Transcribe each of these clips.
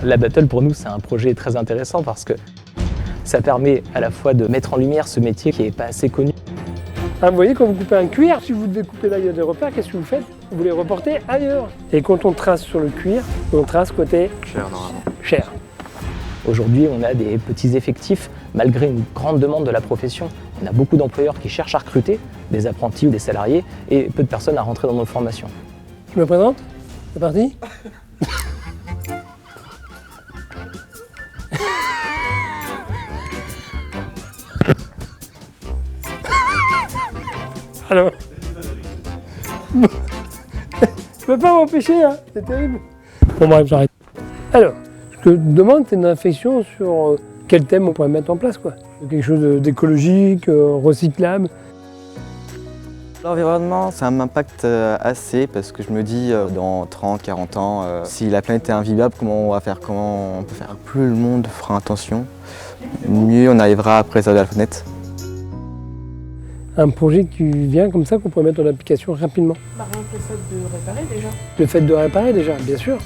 La Battle, pour nous, c'est un projet très intéressant parce que ça permet à la fois de mettre en lumière ce métier qui n'est pas assez connu. Vous voyez, quand vous coupez un cuir, si vous découpez là, il y a des repères, qu'est-ce que vous faites? Vous les reportez ailleurs. Et quand on trace sur le cuir, on trace côté Cher, normalement. chair. Aujourd'hui, on a des petits effectifs, malgré une grande demande de la profession. On a beaucoup d'employeurs qui cherchent à recruter, des apprentis ou des salariés, et peu de personnes à rentrer dans nos formations. Je me présente? C'est parti? Alors, je peux pas m'empêcher, hein, c'est terrible. Bon bref, j'arrête. Alors, je te demande, c'est une réflexion sur quel thème on pourrait mettre en place, quoi. Quelque chose d'écologique, recyclable. L'environnement, ça m'impacte assez parce que je me dis dans 30, 40 ans, si la planète est invivable, comment on va faire? Comment on peut faire? Plus le monde fera attention, mieux on arrivera à préserver la planète. Un projet qui vient comme ça qu'on pourrait mettre en application rapidement. Rien que le fait de réparer déjà. Le fait de réparer déjà, bien sûr.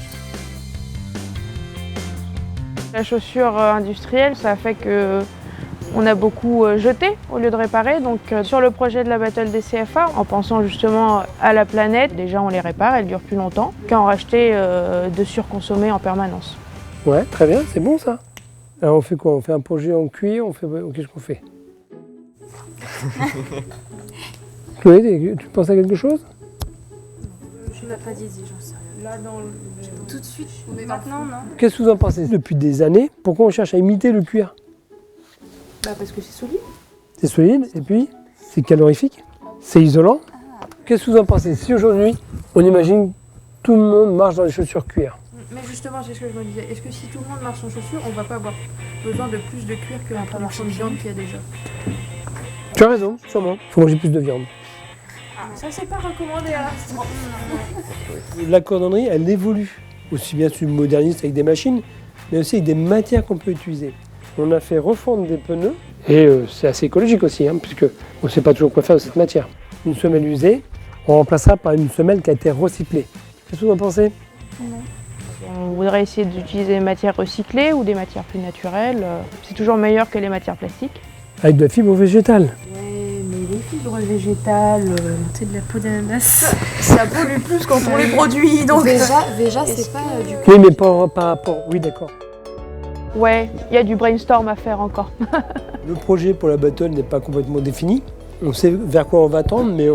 La chaussure industrielle, ça fait que on a beaucoup jeté au lieu de réparer. Donc sur le projet de la Battle des CFA, en pensant justement à la planète, déjà on les répare, elles durent plus longtemps qu'en racheter de surconsommer en permanence. Ouais, très bien, c'est bon ça. Alors on fait quoi? On fait un projet en cuir, qu'est-ce qu'on fait? Chloé, tu penses à quelque chose? Je m'as pas dit, j'en sais rien. Là, tout de suite, mais maintenant, non. Qu'est-ce que vous en pensez? Depuis des années, pourquoi on cherche à imiter le cuir? Parce que c'est solide. C'est solide, et puis c'est calorifique, c'est isolant. Qu'est-ce que vous en pensez? Si aujourd'hui, on imagine tout le monde marche dans les chaussures cuir. Mais justement, c'est ce que je me disais. Est-ce que si tout le monde marche en chaussures, on va pas avoir besoin de plus de cuir que la production de viande qu'il y a déjà? Tu as raison, sûrement. Il faut manger plus de viande. Ça, c'est pas recommandé à l'instant. La cordonnerie, elle évolue. Aussi bien sur le modernisme avec des machines, mais aussi avec des matières qu'on peut utiliser. On a fait refondre des pneus, et c'est assez écologique aussi, hein, puisque on ne sait pas toujours quoi faire de cette matière. Une semelle usée, on remplacera par une semelle qui a été recyclée. Qu'est-ce que vous en pensez? On voudrait essayer d'utiliser des matières recyclées ou des matières plus naturelles. C'est toujours meilleur que les matières plastiques. Avec de la fibre végétale. Ouais, mais les fibres végétales, c'est de la peau d'ananas. Ça pollue plus quand on les produit, donc... Déjà c'est pas du Oui, mais par rapport... Oui, d'accord. Ouais, il y a du brainstorm à faire encore. Le projet pour la Battle n'est pas complètement défini. On sait vers quoi on va tendre, mais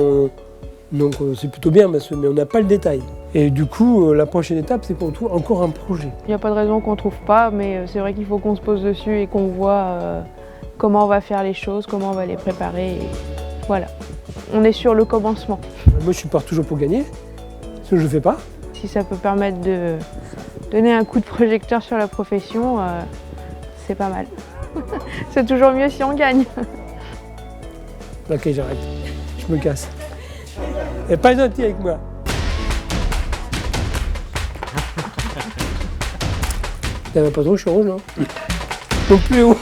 donc c'est plutôt bien, mais on n'a pas le détail. Et du coup, la prochaine étape, c'est qu'on trouve encore un projet. Il n'y a pas de raison qu'on ne trouve pas, mais c'est vrai qu'il faut qu'on se pose dessus et qu'on voit comment on va faire les choses, comment on va les préparer. Et voilà, on est sur le commencement. Moi, je suis pas toujours pour gagner, ce que je ne fais pas. Si ça peut permettre de donner un coup de projecteur sur la profession, c'est pas mal. C'est toujours mieux si on gagne. Ok, j'arrête. Je me casse. Et pas gentil avec moi. T'avais pas trop, je suis rouge, non? Donc plus haut.